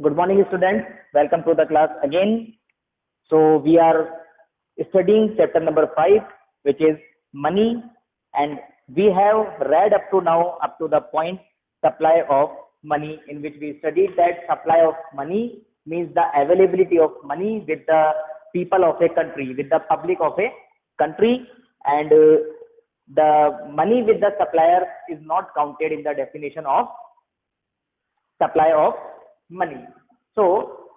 Good morning, students. Welcome to the class again. So we are studying chapter number 5, which is money, and we have read up to now up to the point supply of money, in which we studied that supply of money means the availability of money with the people of a country, with the public of a country, and the money with the supplier is not counted in the definition of supply of money. So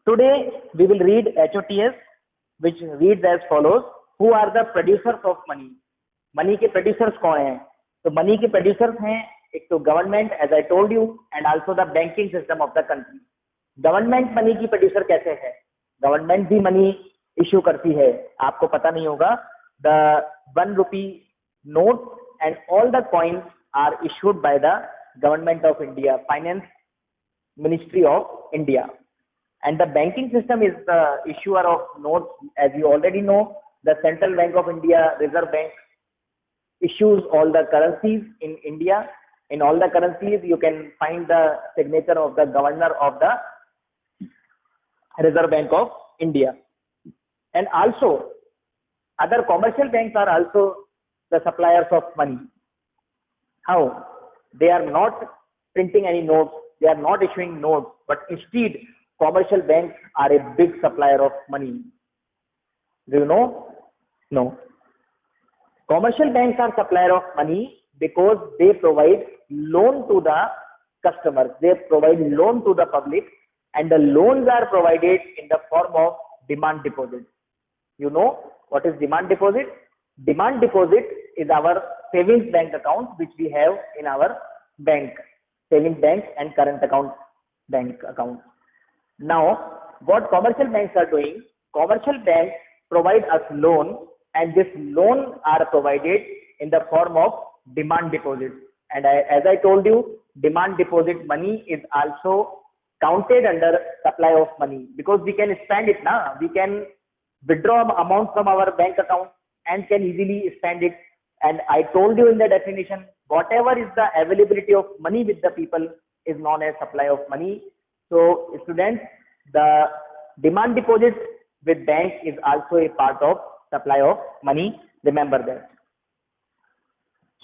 today we will read HOTS, which reads as follows: Who are the producers of money? Money के producers कौन हैं? तो money के producers हैं एक तो government, as I told you, and also the banking system of the country. Government money की producer कैसे है? Government भी money issue करती है. आपको पता नहीं होगा. The 1 rupee note and all the coins are issued by the Government of India, Finance Ministry of India. And the banking system is the issuer of notes. As you already know, the Central Bank of India, Reserve Bank, issues all the currencies in India. In all the currencies, you can find the signature of the governor of the Reserve Bank of India. And also, other commercial banks are also the suppliers of money. How? They are not printing any notes, they are not issuing notes, but instead, commercial banks are a big supplier of money. Do you know? No. Commercial banks are supplier of money because they provide loan to the customers, they provide loan to the public, and the loans are provided in the form of demand deposit. You know what is demand deposit? Demand deposit is our savings bank account which we have in our bank, savings bank and current account bank account. Now, what commercial banks are doing? Commercial banks provide us loan, and this loan are provided in the form of demand deposit. And as I told you, demand deposit money is also counted under supply of money because we can spend it now. We can withdraw amount from our bank account and can easily spend it. And I told you in the definition, whatever is the availability of money with the people is known as supply of money. So students, the demand deposit with bank is also a part of supply of money. Remember that.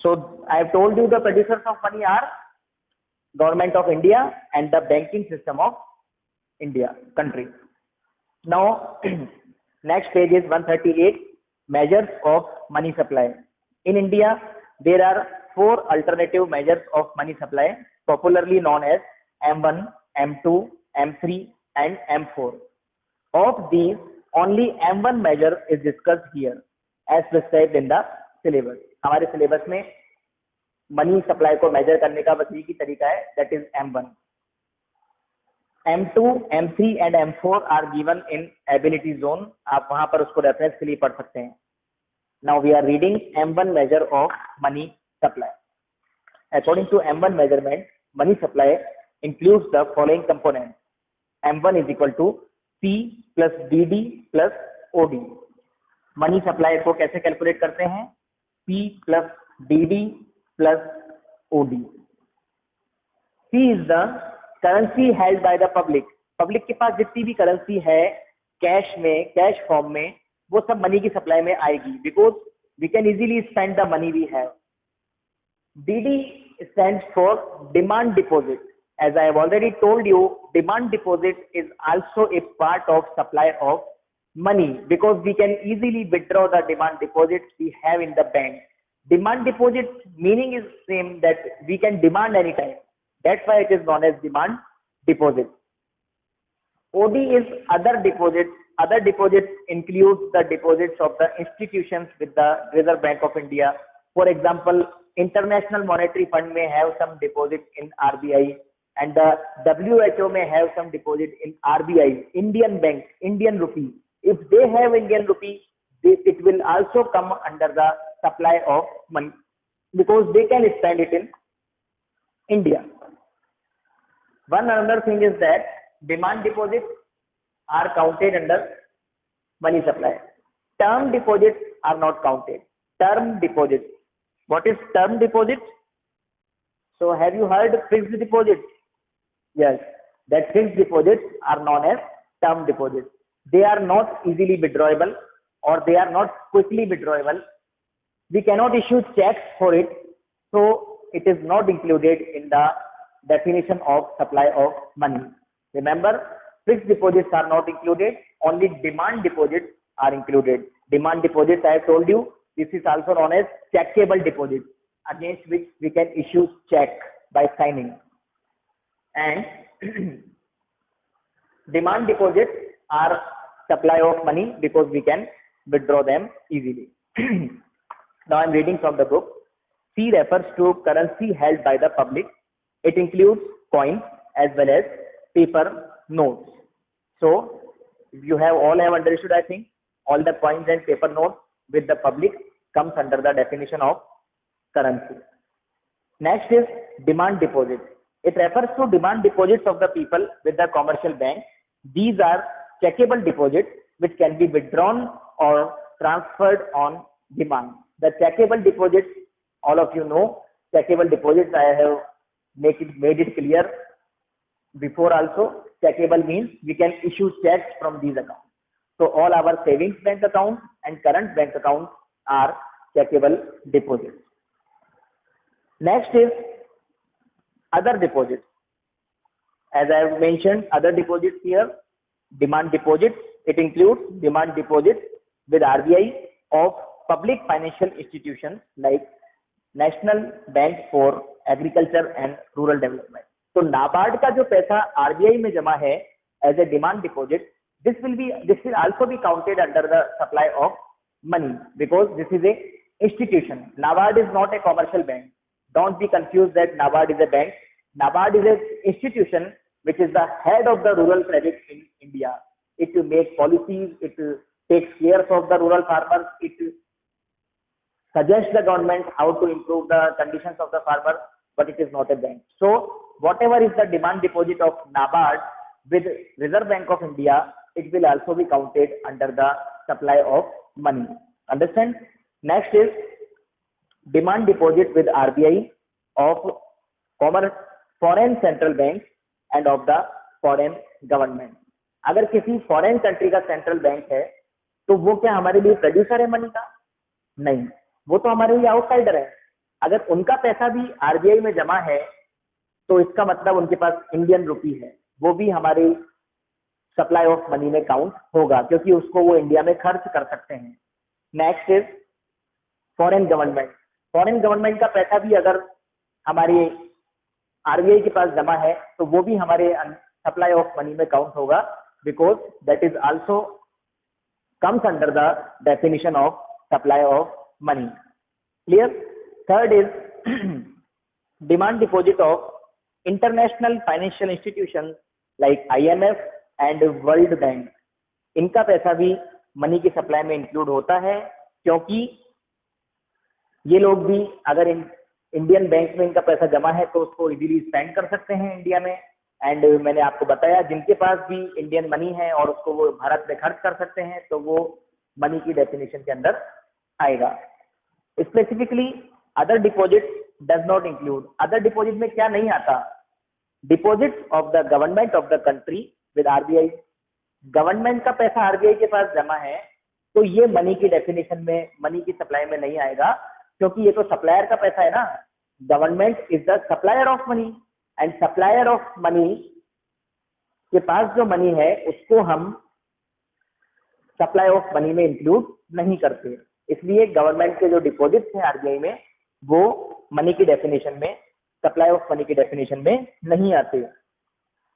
So I have told you the producers of money are Government of India and the banking system of India country. Now next page is 138, measures of money supply. In India, there are 4 alternative measures of money supply, popularly known as M1, M2, M3 and M4. Of these, only M1 measure is discussed here as prescribed in the syllabus. हमारे syllabus में money supply को measure करने का बस एक ही तरीका है, that is M1. M2, M3 and M4 are given in ability zone. आप वहां पर उसको रेफरेंस के लिए पढ़ सकते हैं. Now we are reading M1 measure of money supply. According to M1 measurement, money supply includes the following components. M1 is equal to P plus DD plus OD. Money supply को कैसे calculate करते हैं? P plus DD plus OD. P is the currency held by the public. Public के पास जितनी भी currency है cash में, cash form में, वो सब मनी की सप्लाई में आएगी because we can easily spend the money we have. DD stands for demand deposit. As I have already told you, demand deposit is also a part of supply of money because we can easily withdraw the demand deposits we have in the bank. Demand deposit meaning is same, that we can demand anytime. That's why it is known as demand deposit. OD is other deposits. Other deposits include the deposits of the institutions with the Reserve Bank of India. For example, International Monetary Fund may have some deposit in RBI, and the WHO may have some deposit in RBI. Indian Bank, Indian Rupee. If they have Indian Rupee, it will also come under the supply of money because they can spend it in India. One another thing is that demand deposits are counted under money supply. Term deposits are not counted. Term deposits. What is term deposit? So have you heard fixed deposit? Yes. that fixed deposits are known as term deposits. They are not easily withdrawable or they are not quickly withdrawable. We cannot issue checks for it, so it is not included in the definition of supply of money. Remember, fixed deposits are not included, only demand deposits are included. Demand deposits, I have told you, this is also known as checkable deposits, against which we can issue check by signing. And demand deposits are supply of money because we can withdraw them easily. Now I am reading from the book. C refers to currency held by the public. It includes coins as well as paper notes. So you have all have understood, I think, all the coins and paper notes with the public comes under the definition of currency. Next is demand deposits. It refers to demand deposits of the people with the commercial bank. These are checkable deposits which can be withdrawn or transferred on demand. The checkable deposits, all of you know, checkable deposits, I have made it clear before also. Checkable means we can issue checks from these accounts. So all our savings bank accounts and current bank accounts are checkable deposits. Next is other deposits. As I have mentioned, other deposits here, demand deposits. It includes demand deposits with RBI of public financial institutions like National Bank for Agriculture and Rural Development. तो नाबार्ड का जो पैसा RBI में जमा है as a demand deposit, this will also be counted under the supply of money because this is a institution. NABARD is not a commercial bank. Don't be confused that NABARD is a bank. NABARD is an institution which is the head of the rural credit in India. It makes policies, it takes care of the rural farmers, it suggests the government how to improve the conditions of the farmer, but it is not a bank. So whatever is the demand deposit of NABARD with Reserve Bank of India, it will also be counted under the supply of money. Understand? Next is demand deposit with RBI of foreign central banks and of the foreign government. अगर किसी foreign country का central bank है तो वो क्या हमारे लिए producer है मनी का? नहीं, वो तो हमारे लिए आउटसाइडर है. अगर उनका पैसा भी आरबीआई में जमा है तो इसका मतलब उनके पास इंडियन रुपी है, वो भी हमारी सप्लाई ऑफ मनी में काउंट होगा क्योंकि उसको वो इंडिया में खर्च कर सकते हैं. Next is foreign government. Foreign government का पैसा भी अगर हमारी आरबीआई के पास जमा है तो वो भी हमारे सप्लाई ऑफ मनी में काउंट होगा because that is also comes under the definition of supply of money. Clear? Third is demand deposit of international financial institution like IMF and world bank. इनका पैसा भी मनी की supply में include होता है क्योंकि ये लोग भी अगर इंडियन बैंक में इनका पैसा जमा है तो उसको इजीली स्पेंड कर सकते हैं इंडिया में. एंड मैंने आपको बताया जिनके पास भी इंडियन मनी है और उसको वो भारत में खर्च कर सकते हैं तो वो मनी की डेफिनेशन के अंदर आएगा. Specifically other deposit does not include. Other deposit में क्या नहीं आता? Deposit of the government of the country with RBI. Government का पैसा आरबीआई के पास जमा है तो ये मनी की डेफिनेशन में, मनी की सप्लाई में नहीं आएगा क्योंकि ये तो सप्लायर का पैसा है ना. Government is the supplier of money and supplier of money के पास जो मनी है उसको हम सप्लाई ऑफ मनी में इंक्लूड नहीं करते. इसलिए गवर्नमेंट के जो डिपॉजिट्स हैं आरबीआई में वो मनी की डेफिनेशन में, सप्लाई ऑफ मनी की डेफिनेशन में नहीं आते.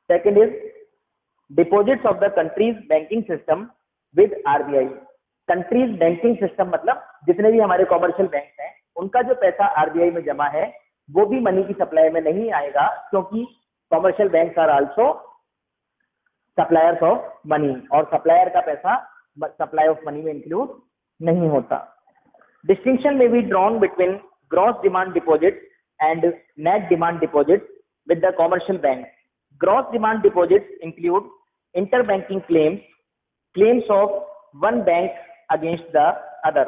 Second is deposits of the countries banking system with RBI. Countries banking system मतलब जितने भी हमारे कॉमर्शियल बैंक हैं उनका जो पैसा आरबीआई में जमा है वो भी मनी की सप्लाई में नहीं आएगा क्योंकि commercial bank are also suppliers of money और सप्लायर का पैसा सप्लाई ऑफ मनी में इंक्लूड नहीं होता. Distinction may be drawn between gross demand deposit and net demand deposit with the commercial bank. Gross demand deposit include interbanking claims of one bank against the other.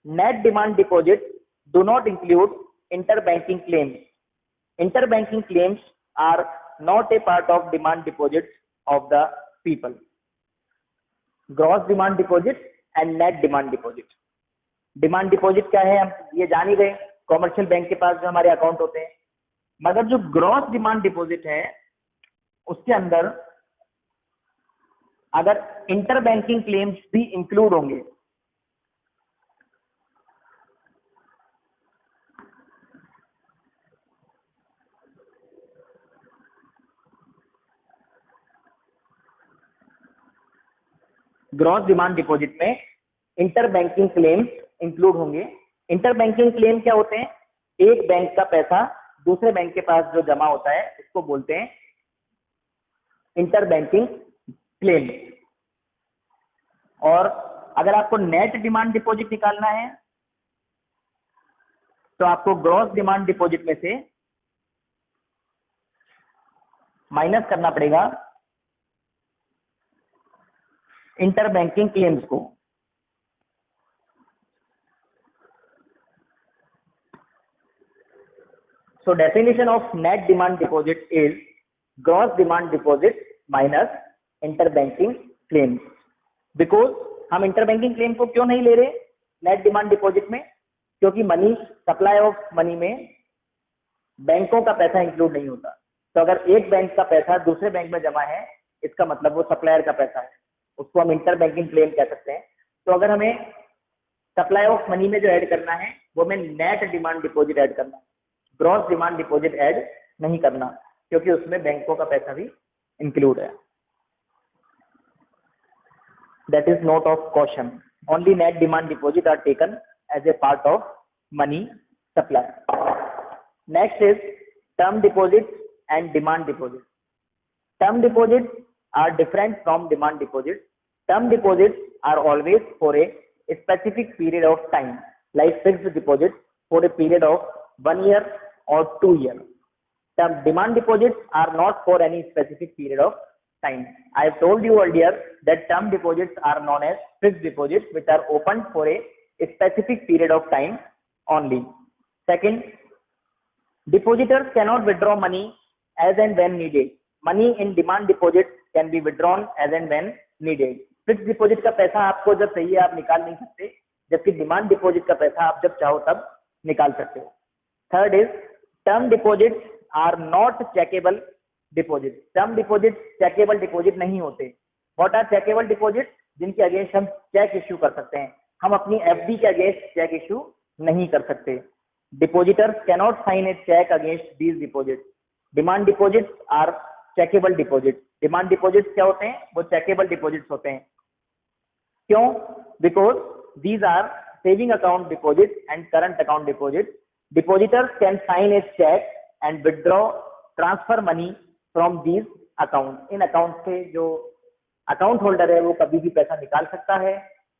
Net demand deposits do not include interbanking claims. Interbanking claims are not a part of demand deposits of the people. Gross demand deposit and net demand deposit. Demand deposit क्या है हम ये जान ही गए, commercial bank के पास जो हमारे account होते हैं, मगर जो ग्रॉस डिमांड डिपॉजिट है उसके अंदर अगर इंटर बैंकिंग क्लेम्स भी इंक्लूड होंगे, ग्रॉस डिमांड डिपॉजिट में इंटर बैंकिंग क्लेम्स इंक्लूड होंगे। इंटर बैंकिंग क्लेम क्या होते हैं? एक बैंक का पैसा दूसरे बैंक के पास जो जमा होता है इसको बोलते हैं इंटर बैंकिंग क्लेम। और अगर आपको नेट डिमांड डिपॉजिट निकालना है तो आपको ग्रॉस डिमांड डिपॉजिट में से माइनस करना पड़ेगा इंटर बैंकिंग क्लेम्स को। So definition of net demand deposit is gross demand deposit minus interbanking claims. Because हम interbanking claim को क्यों नहीं ले रहे net demand deposit में? क्योंकि मनी, सप्लाई ऑफ मनी में बैंकों का पैसा इंक्लूड नहीं होता। तो अगर एक बैंक का पैसा दूसरे बैंक में जमा है इसका मतलब वो सप्लायर का पैसा है, उसको हम इंटर बैंकिंग क्लेम कह सकते हैं। तो अगर हमें सप्लाई ऑफ मनी में जो ऐड करना है वो हमें नेट डिमांड डिपॉजिट ऐड करना है, ग्रॉस डिमांड डिपॉजिट ऐड नहीं करना, क्योंकि उसमें बैंकों का पैसा भी इंक्लूड है। That is note of caution, only net demand deposit are taken as a part of money supply. Next is term deposit and demand deposit. Term deposit are different from demand deposit. Term deposit are always for a specific period of time, like fixed deposit for a period of 1 year or 2 years. Term demand deposits are not for any specific period of time. I have told you earlier that term deposits are known as fixed deposits, which are opened for a specific period of time only. Second, depositors cannot withdraw money as and when needed. Money in demand deposits can be withdrawn as and when needed. Fixed deposit का पैसा आपको जब चाहिए आप निकाल नहीं सकते, जबकि डिमांड डिपॉजिट का पैसा आप जब चाहो तब निकाल सकते हो। Third is term deposits are not checkable deposits. Term deposits checkable deposit नहीं होते। What are checkable deposits? जिनके अगेंस्ट हम चेक इश्यू कर सकते हैं। हम अपनी एफडी के अगेंस्ट चेक इश्यू नहीं कर सकते। Depositors cannot sign a check against these deposits. Demand deposits are checkable deposits. Demand deposits क्या होते हैं? वो checkable deposits होते हैं। क्यों? Because these are saving account deposits and current account deposits. Depositors can sign a check and withdraw, transfer money from these accounts. In account से जो account holder है वो कभी भी पैसा निकाल सकता है,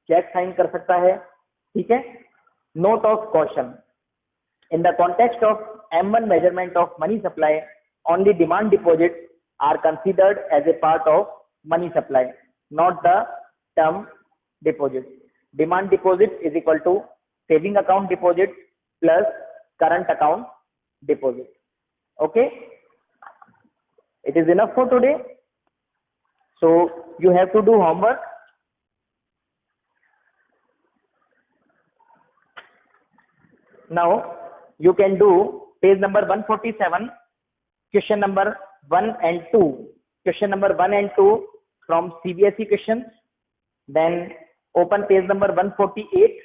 चेक साइन कर सकता है। ठीक है। Note of caution, in the context of M1 measurement of money supply, only demand deposit are considered as a part of money supply, not the term deposit. Demand deposit is equal to saving account deposit plus current account deposit. Okay, it is enough for today. So you have to do homework. Now you can do page number 147, question number 1 and 2. Question number 1 and 2 from CBSE questions. Then open page number 148.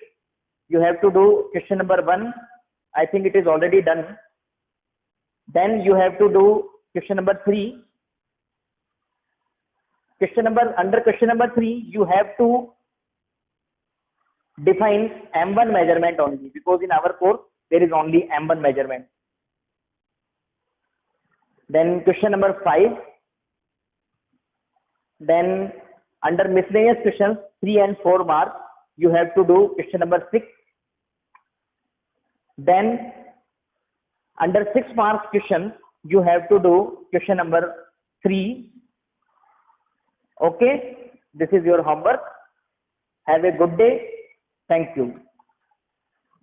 You have to do question number 1. I think it is already done. Then you have to do question number 3. Under question number 3, you have to define M1 measurement only, because in our course there is only M1 measurement. Then question number 5. Then under miscellaneous questions 3 and 4 marks, you have to do question number 6. Then under 6 marks question you have to do question number 3. Okay, this is your homework. Have a good day. Thank you.